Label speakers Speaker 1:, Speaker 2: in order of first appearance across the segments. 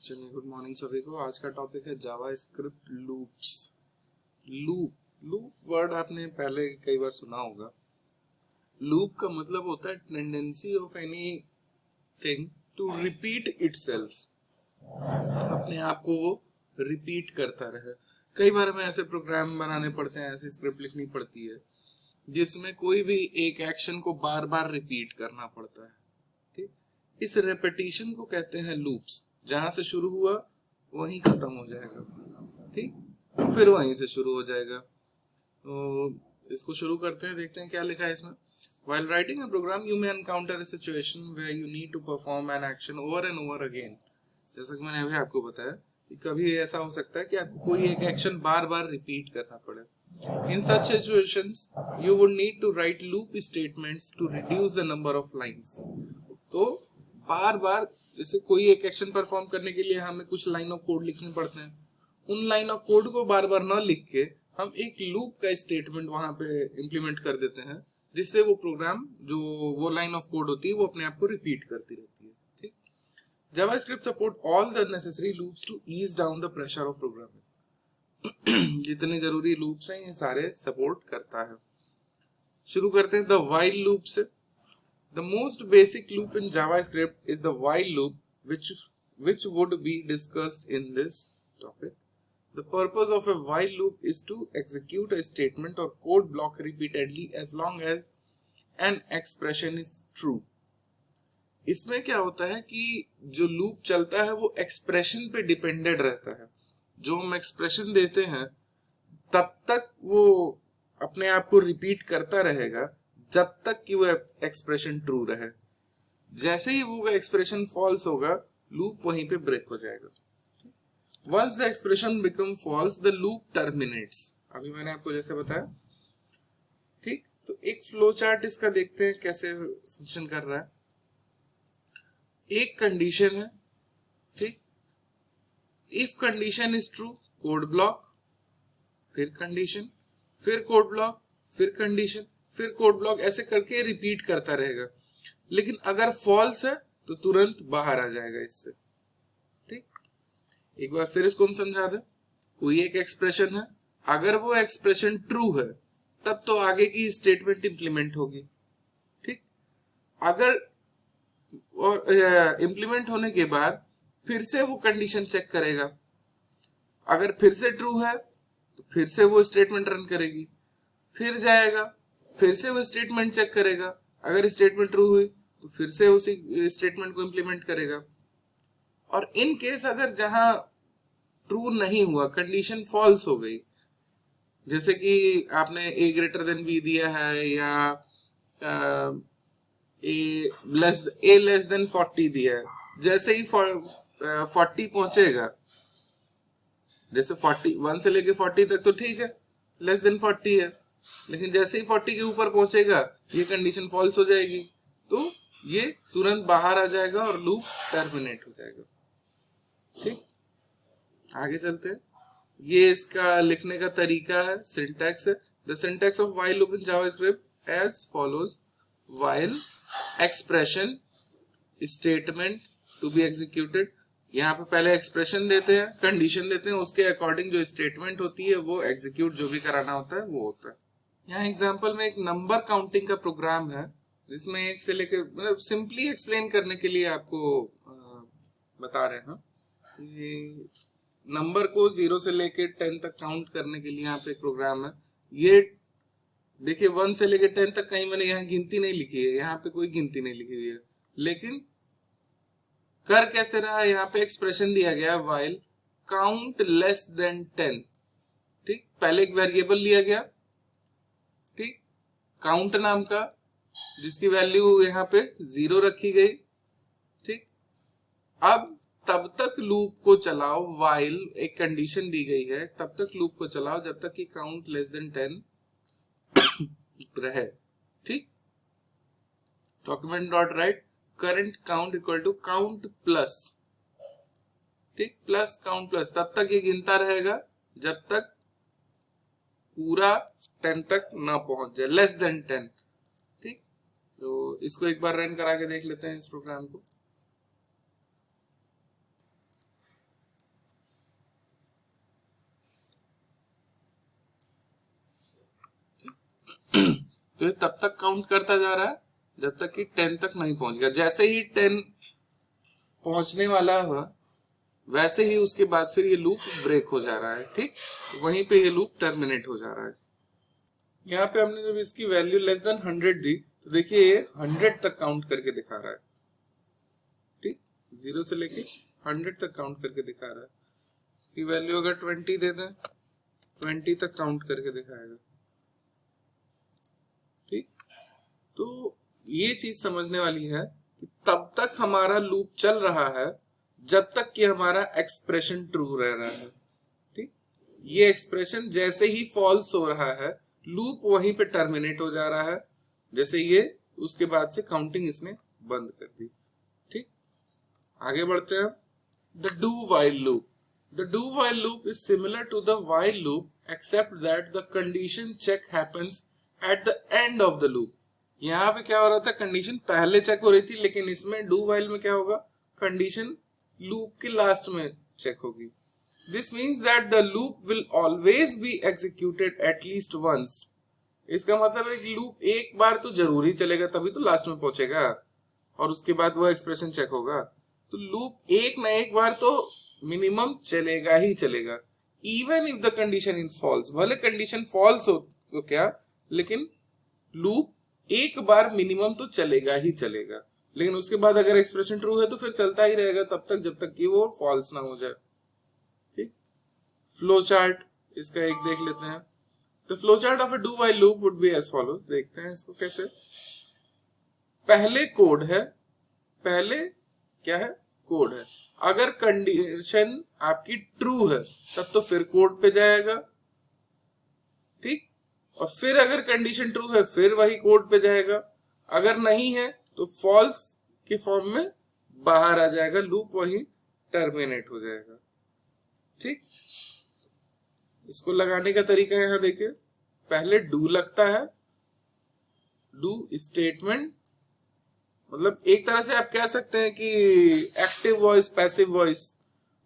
Speaker 1: चलिए, good morning सभी को। आज का टॉपिक है JavaScript loops. Loop loop word आपने पहले कई बार सुना होगा। लूप का मतलब होता है tendency of anything to repeat itself, अपने आप को वो रिपीट करता रहे। कई बार हमें ऐसे प्रोग्राम बनाने पड़ते हैं, ऐसी स्क्रिप्ट लिखनी पड़ती है जिसमें कोई भी एक एक्शन को बार बार रिपीट करना पड़ता है। ठीक, इस रेपिटेशन को कहते हैं लूप्स। जहां से शुरू हुआ वहीं खत्म हो जाएगा, ठीक, फिर वहीं से शुरू हो जाएगा। तो इसको शुरू करते हैं, देखते हैं क्या लिखा है इसमें। While writing a program, you may encounter a situation where you need to perform an action over and over again. जैसा कि मैंने अभी आपको बताया कि कभी ऐसा हो सकता है कि आपको कोई एक एक्शन बार बार रिपीट करना पड़े। In such situations, you would need to write loop statements to reduce the number of lines. तो बार बार जैसे कोई एक एक्शन परफॉर्म करने के लिए हमें कुछ लाइन ऑफ कोड लिखने पड़ते हैं। उन लाइन ऑफ कोड को बार बार न लिख के हम एक लूप का स्टेटमेंट वहां पे इम्प्लीमेंट कर देते हैं, जिससे वो प्रोग्राम जो वो लाइन ऑफ कोड होती है वो अपने आप को रिपीट करती रहती है। ठीक, JavaScript support all the necessary loops to ease down the pressure of programming. जितने जरूरी लूप्स हैं ये सारे सपोर्ट करता है। शुरू करते हैं द व्हाइल लूप से। The most basic loop in JavaScript is the while loop, which would be discussed in this topic. The purpose of a while loop is to execute a statement or code block repeatedly as long as an expression is true. इसमें क्या होता है कि जो loop चलता है वो expression पे डिपेंडेड रहता है। जो हम एक्सप्रेशन देते हैं तब तक वो अपने आप को रिपीट करता रहेगा जब तक कि वो एक्सप्रेशन ट्रू रहे। जैसे ही वो एक्सप्रेशन फॉल्स होगा लूप वहीं पे ब्रेक हो जाएगा। Once the expression become false the loop terminates. अभी मैंने आपको जैसे बताया, ठीक, तो एक फ्लो चार्ट इसका देखते हैं कैसे फंक्शन कर रहा है। एक कंडीशन है, ठीक, if condition is true code block, फिर कंडीशन, फिर कोड ब्लॉक, फिर कंडीशन, फिर कोड ब्लॉक, ऐसे करके रिपीट करता रहेगा। लेकिन अगर फॉल्स है तो तुरंत बाहर आ जाएगा इससे। ठीक, एक बार फिर इसको हम समझा दें। कोई एक एक्सप्रेशन है, अगर वो एक्सप्रेशन ट्रू है तब तो आगे की स्टेटमेंट इंप्लीमेंट होगी। ठीक, अगर और इंप्लीमेंट होने के बाद फिर से वो कंडीशन चेक करेगा। अगर फिर से ट्रू है तो फिर से वो स्टेटमेंट रन करेगी, फिर जाएगा, फिर से वो स्टेटमेंट चेक करेगा। अगर स्टेटमेंट ट्रू हुई तो फिर से उसी स्टेटमेंट को इंप्लीमेंट करेगा। और इन केस अगर जहां ट्रू नहीं हुआ, कंडीशन फॉल्स हो गई, जैसे कि आपने a ग्रेटर देन b दिया है या a लेस देन 40 दिया है, जैसे ही 40 पहुंचेगा, जैसे 41 से लेके 40 तक तो ठीक है, लेस देन 40 है, लेकिन जैसे ही 40 के ऊपर पहुंचेगा ये कंडीशन फॉल्स हो जाएगी, तो ये तुरंत बाहर आ जाएगा और लूप टर्मिनेट हो जाएगा। ठीक, आगे चलते हैं। ये इसका लिखने का तरीका है, सिंटैक्स है। The syntax of while loop in JavaScript as follows. While expression statement to be executed. यहाँ पे पहले एक्सप्रेशन देते हैं, कंडीशन देते हैं, उसके अकॉर्डिंग जो स्टेटमेंट होती है वो एग्जीक्यूट जो भी कराना होता है वो होता है। यहाँ एग्जांपल में एक नंबर काउंटिंग का प्रोग्राम है जिसमें एक से लेकर, मतलब सिंपली एक्सप्लेन करने के लिए आपको बता रहे हैं। ये नंबर को 0 से लेकर 10 तक काउंट करने के लिए यहाँ पे एक प्रोग्राम है। ये देखिए 1 से लेकर 10 तक कहीं मैंने यहाँ गिनती नहीं लिखी है, यहाँ पे कोई गिनती नहीं लिखी हुई है, लेकिन कर कैसे रहा है, यहाँ पे एक्सप्रेशन दिया गया है व्हाइल काउंट लेस देन 10। ठीक, पहले एक वेरिएबल लिया गया, ठीक, काउंट नाम का, जिसकी वैल्यू यहाँ पे 0 रखी गई। ठीक, अब तब तक लूप को चलाओ, व्हाइल एक कंडीशन दी गई है, तब तक लूप को चलाओ जब तक कि काउंट लेस देन 10 रहे। ठीक, document dot write current count equal to count plus, ठीक, प्लस काउंट प्लस, तब तक ये गिनता रहेगा जब तक पूरा 10 तक ना पहुंच जाए, लेस देन 10। ठीक, तो इसको एक बार रन करा के देख लेते हैं इस प्रोग्राम को। तो ये तब तक काउंट करता जा रहा है जब तक कि 10 तक नहीं पहुंच गया। जैसे ही 10 पहुंचने वाला हुआ वैसे ही उसके बाद फिर ये लूप ब्रेक हो जा रहा है। ठीक, वहीं पे ये लूप टर्मिनेट हो जा रहा है। यहाँ पे हमने जब इसकी वैल्यू लेस देन 100 दी तो देखिए ये 100 तक काउंट करके दिखा रहा है। ठीक, 0 से लेके 100 तक काउंट करके दिखा रहा है। इसकी वैल्यू अगर 20 दे दें 20 तक काउंट करके दिखाएगा। ठीक, तो ये चीज समझने वाली है कि तब तक हमारा लूप चल रहा है जब तक कि हमारा एक्सप्रेशन ट्रू रह रहा है। ठीक, ये एक्सप्रेशन जैसे ही फॉल्स हो रहा है लूप वहीं पे टर्मिनेट हो जा रहा है। जैसे ये उसके बाद से काउंटिंग इसने बंद कर दी। ठीक, आगे बढ़ते हैं। The do while loop. The do while loop is similar to the while loop except that the condition check happens at the end of the loop. यहाँ पे क्या हो रहा था, कंडीशन पहले चेक हो रही थी, लेकिन इसमें do while में क्या होगा, कंडीशन लूप के लास्ट में चेक होगी। This means that the loop will always be executed at least once. इसका मतलब है कि लूप एक बार तो जरूर ही चलेगा, तभी तो लास्ट में पहुंचेगा और उसके बाद वो एक्सप्रेशन चेक होगा। तो लूप एक न एक बार तो मिनिमम चलेगा ही चलेगा। Even if the condition in false, भले कंडीशन फॉल्स हो तो क्या, लेकिन लूप एक बार मिनिमम तो चलेगा ही चलेगा। लेकिन उसके बाद अगर एक्सप्रेशन ट्रू है तो फिर चलता ही रहेगा तब तक जब तक कि वो फॉल्स ना हो जाए। ठीक, फ्लो चार्ट इसका एक देख लेते हैं। The flow chart of a do while loop would be as follows. देखते हैं इसको कैसे। पहले कोड है, पहले क्या है, कोड है। अगर कंडीशन आपकी ट्रू है तब तो फिर कोड पे जाएगा। ठीक, और फिर अगर कंडीशन ट्रू है फिर वही कोड पे जाएगा। अगर नहीं है तो फॉल्स के फॉर्म में बाहर आ जाएगा, लूप वही टर्मिनेट हो जाएगा। ठीक, इसको लगाने का तरीका यहां देखिए। पहले डू लगता है, डू स्टेटमेंट, मतलब एक तरह से आप कह सकते हैं कि एक्टिव वॉइस पैसिव वॉइस,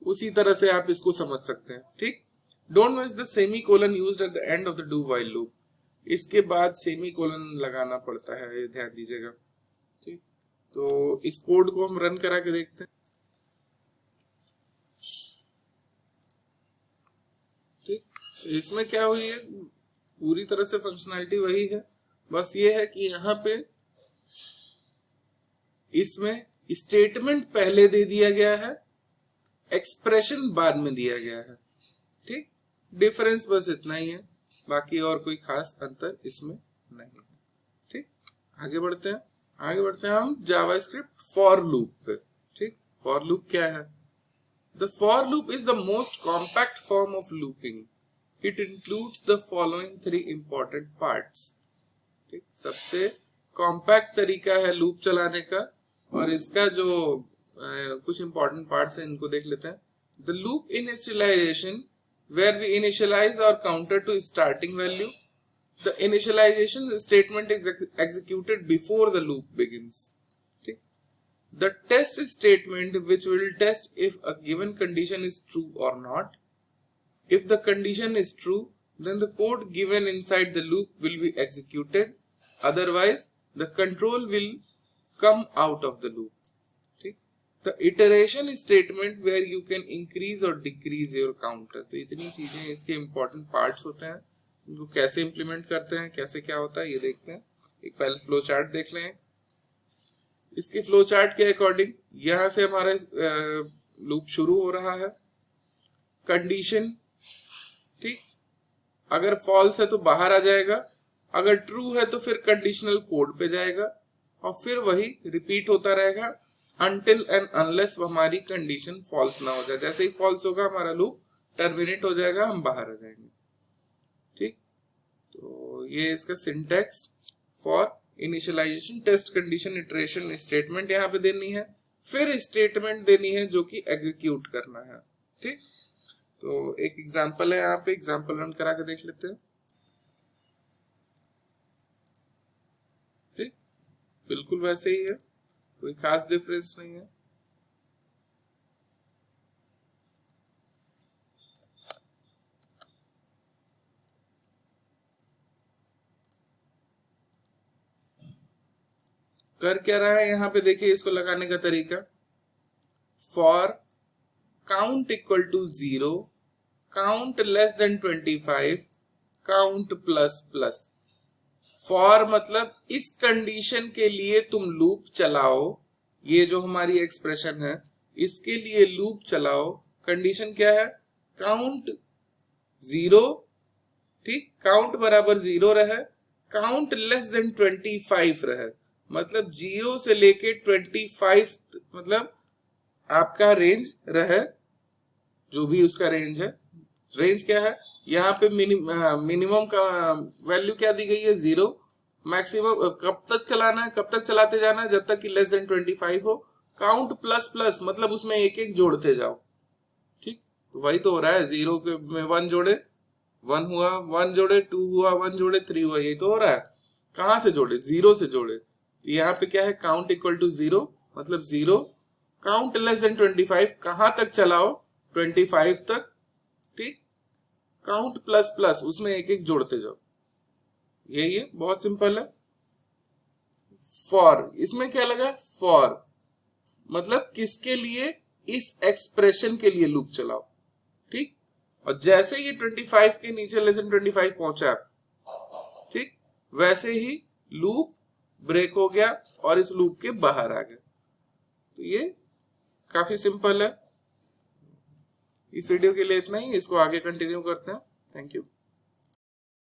Speaker 1: उसी तरह से आप इसको समझ सकते हैं। ठीक, don't miss the semi colon used at the end of the do while loop. इसके बाद सेमी कोलन लगाना पड़ता है, ये ध्यान दीजिएगा। ठीक, तो इस कोड को हम रन करा के देखते हैं। ठीक, इसमें क्या हुई है, पूरी तरह से फंक्शनैलिटी वही है, बस ये है कि यहाँ पे इसमें स्टेटमेंट पहले दे दिया गया है, एक्सप्रेशन बाद में दिया गया है। ठीक, डिफरेंस बस इतना ही है, बाकी और कोई खास अंतर इसमें नहीं है। ठीक, आगे बढ़ते हैं। आगे बढ़ते हैं हम जावास्क्रिप्ट फॉर लूप पे। ठीक, फॉर लूप क्या है? The for loop is the most compact form of looping. It includes the following 3 important parts. ठीक, सबसे कॉम्पैक्ट तरीका है लूप चलाने का, और इसका जो कुछ इंपॉर्टेंट पार्ट्स हैं इनको देख लेते हैं। The loop initialization, where we initialize our counter to starting value. The initialization statement is executed before the loop begins. ठीक, the test statement which will test if a given condition is true or not. If the condition is true, then the code given inside the loop will be executed. Otherwise, the control will come out of the loop. ठीक, the iteration statement where you can increase or decrease your counter. तो इतनी चीजें इसके important parts होते हैं, इनको कैसे implement करते हैं, कैसे क्या होता है ये देखते हैं। एक पहले फ्लो चार्ट देख लें। इसके फ्लो चार्ट के अकॉर्डिंग यहां से हमारा लूप शुरू हो रहा है। कंडीशन, ठीक, अगर फॉल्स है तो बाहर आ जाएगा, अगर ट्रू है तो फिर कंडीशनल कोड पे जाएगा, और फिर वही रिपीट होता रहेगा अनटिल एंड अनलेस हमारी कंडीशन फॉल्स ना हो जाए। जैसे ही फॉल्स होगा हमारा लूप टर्मिनेट हो जाएगा, हम बाहर आ जाएंगे। ठीक, तो ये इसका syntax for initialization, test, condition, iteration, statement यहाँ पे देनी है, फिर स्टेटमेंट देनी है जो कि एग्जीक्यूट करना है। ठीक, तो एक एग्जांपल है, यहाँ पे एग्जांपल रन करा के देख लेते हैं। ठीक, बिल्कुल वैसे ही है, कोई खास डिफरेंस नहीं है। कर क्या रहा है यहाँ पे, देखिए इसको लगाने का तरीका, for count equal to 0, count less than 25, count plus plus. For मतलब इस कंडीशन के लिए तुम लूप चलाओ, ये जो हमारी एक्सप्रेशन है इसके लिए लूप चलाओ। कंडीशन क्या है, काउंट 0, ठीक, काउंट बराबर 0 रहे, काउंट लेस देन 25 रहे, मतलब 0 से लेके 25, मतलब आपका रेंज रहे, जो भी उसका रेंज है। रेंज क्या है यहाँ पे, मिनिमम का वैल्यू क्या दी गई है 0, मैक्सिमम कब तक चलाना है, कब तक चलाते जाना है, जब तक कि लेस देन 25 हो। काउंट प्लस प्लस मतलब उसमें एक एक जोड़ते जाओ, ठीक, तो वही तो हो रहा है, 0 के में 1 जोड़े 1 हुआ, 1 जोड़े 2 हुआ, 1 जोड़े 3 हुआ, यही तो हो रहा है। कहां से जोड़े, 0 से जोड़े। तो यहाँ पे क्या है, काउंट इक्वल टू 0 मतलब 0, काउंट लेस देन 25, कहां तक चलाओ, 25 तक, ठीक, काउंट प्लस प्लस उसमें एक एक जोड़ते जाओ, यही है, बहुत सिंपल है। फॉर, इसमें क्या लगा, फॉर मतलब किसके लिए, इस एक्सप्रेशन के लिए लूप चलाओ, ठीक, और जैसे ये 25 के नीचे लेस देन 25 पहुंचा, ठीक, वैसे ही लूप ब्रेक हो गया और इस लूप के बाहर आ गया। तो ये काफी सिंपल है। इस वीडियो के लिए इतना ही, इसको आगे कंटिन्यू करते हैं। Thank you.